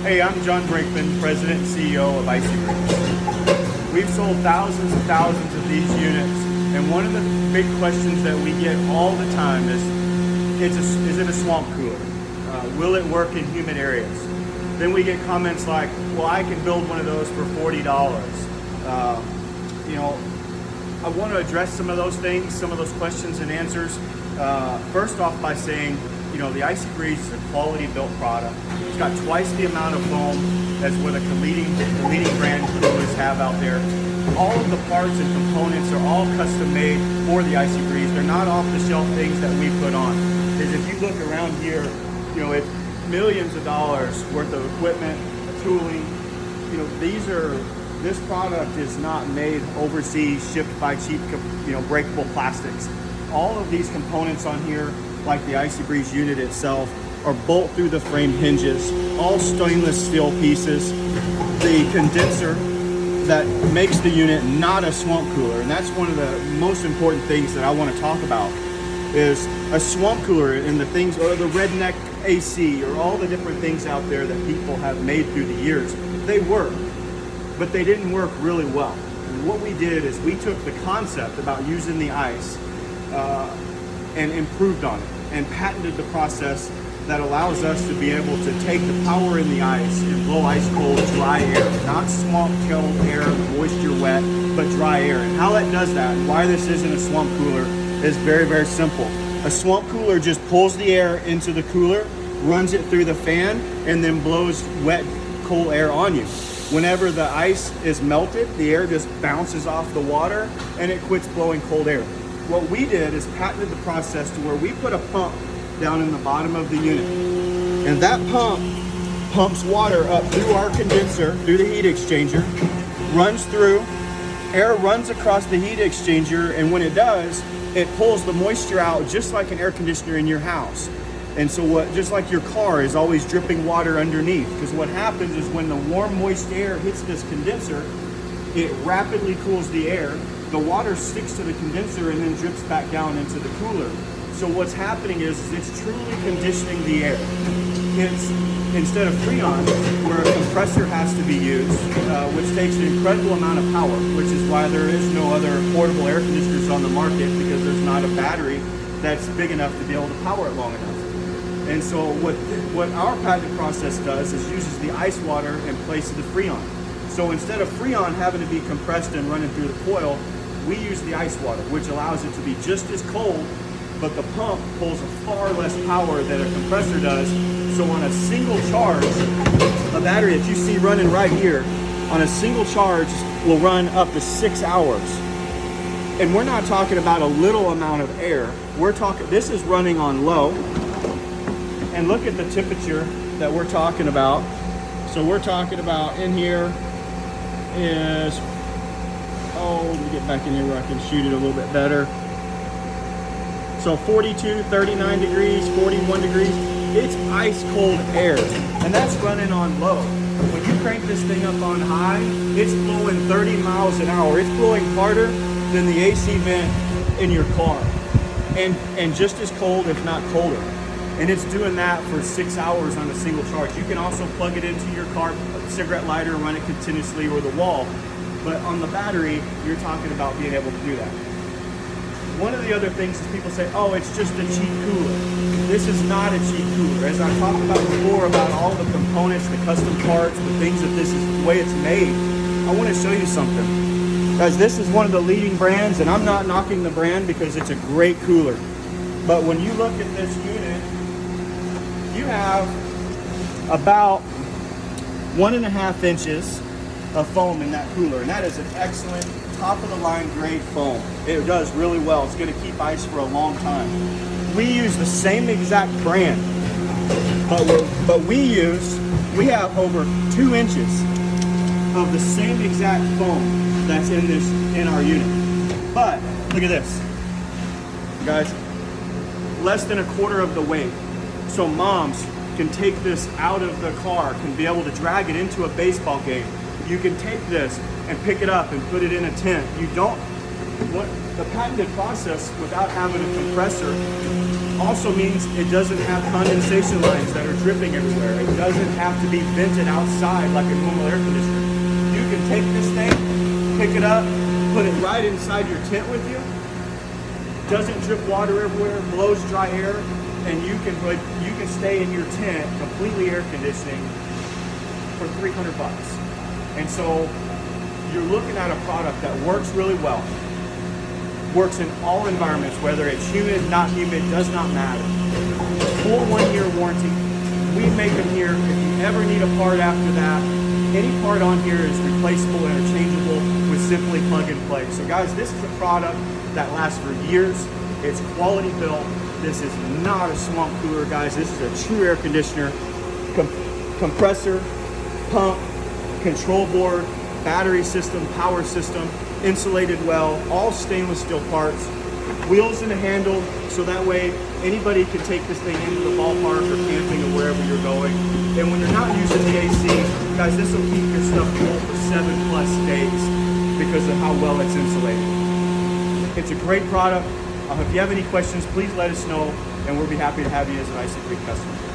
Hey, I'm John Brinkman, President and CEO of IcyBreeze. We've sold thousands and thousands of these units, and one of the big questions that we get all the time is it a swamp cooler? Will it work in humid areas? Then we get comments like, well, I can build one of those for $40. I want to address some of those things, some of those questions and answers. First off by saying, the IcyBreeze is a quality built product. It's got twice the amount of foam as what the leading brand coolers have out there. All of the parts and components are all custom made for the IcyBreeze. They're not off the shelf things that we put on. Because if you look around here, it's millions of dollars worth of equipment, tooling. This product is not made overseas, shipped by cheap, breakable plastics. All of these components on here, like the IcyBreeze unit itself, are bolt through the frame hinges, all stainless steel pieces. The condenser that makes the unit not a swamp cooler, and that's one of the most important things that I want to talk about, is a swamp cooler and the things, or the redneck AC, or all the different things out there that people have made through the years. They work, but they didn't work really well. And what we did is we took the concept about using the ice and improved on it and patented the process that allows us to be able to take the power in the ice and blow ice cold dry air, not swamp cold air, moisture wet, but dry air. And how that does that, and why this isn't a swamp cooler, is very, very simple. A swamp cooler just pulls the air into the cooler, runs it through the fan, and then blows wet, cold air on you. Whenever the ice is melted, the air just bounces off the water and it quits blowing cold air. What we did is patented the process to where we put a pump down in the bottom of the unit. And that pump pumps water up through our condenser, through the heat exchanger, runs through, air runs across the heat exchanger, and when it does, it pulls the moisture out just like an air conditioner in your house. And so just like your car is always dripping water underneath, because what happens is when the warm, moist air hits this condenser, it rapidly cools the air. The water sticks to the condenser and then drips back down into the cooler. So what's happening is it's truly conditioning the air. It's, instead of freon, where a compressor has to be used, which takes an incredible amount of power, which is why there is no other portable air conditioners on the market, because there's not a battery that's big enough to be able to power it long enough. And so what our patented process does is uses the ice water in place of the freon. So instead of freon having to be compressed and running through the coil, we use the ice water, which allows it to be just as cold, but the pump pulls a far less power than a compressor does. So on a single charge, a battery that you see running right here, on a single charge will run up to 6 hours. And we're not talking about a little amount of air. We're talking, this is running on low. And look at the temperature that we're talking about. So we're talking about in here is, let me get back in here where I can shoot it a little bit better. So 42, 39 degrees, 41 degrees. It's ice cold air, and that's running on low. When you crank this thing up on high, it's blowing 30 miles an hour. It's blowing harder than the AC vent in your car, and just as cold, if not colder. And it's doing that for 6 hours on a single charge. You can also plug it into your car, cigarette lighter, run it continuously, or the wall. But on the battery, you're talking about being able to do that. One of the other things is people say, oh, it's just a cheap cooler. This is not a cheap cooler. As I talked about before, about all the components, the custom parts, the things that this is the way it's made, I want to show you something. Guys, this is one of the leading brands, and I'm not knocking the brand because it's a great cooler. But when you look at this unit, you have about 1.5 inches of foam in that cooler, and that is an excellent top-of-the-line grade foam. It does really well. It's going to keep ice for a long time. We use the same exact brand, but we have over 2 inches of the same exact foam that's in our unit. But look at this, guys, less than 1/4 of the weight. So moms can take this out of the car, can be able to drag it into a baseball game. You can take this and pick it up and put it in a tent. The patented process without having a compressor also means it doesn't have condensation lines that are dripping everywhere. It doesn't have to be vented outside like a normal air conditioner. You can take this thing, pick it up, put it right inside your tent with you. Doesn't drip water everywhere, blows dry air, and you can stay in your tent completely air conditioning for 300 bucks. And so you're looking at a product that works really well. Works in all environments, whether it's humid, not humid, does not matter. Full 1-year warranty. We make them here. If you ever need a part after that, any part on here is replaceable, interchangeable with simply plug and play. So guys, this is a product that lasts for years. It's quality built. This is not a swamp cooler, guys. This is a true air conditioner. Compressor, pump, control board, battery system, power system, insulated well, all stainless steel parts, wheels and a handle, so that way anybody can take this thing into the ballpark or camping or wherever you're going. And when you're not using the AC, guys, this will keep your stuff cool for 7+ days because of how well it's insulated. It's a great product. If you have any questions, please let us know, and we'll be happy to have you as an IcyBreeze customer.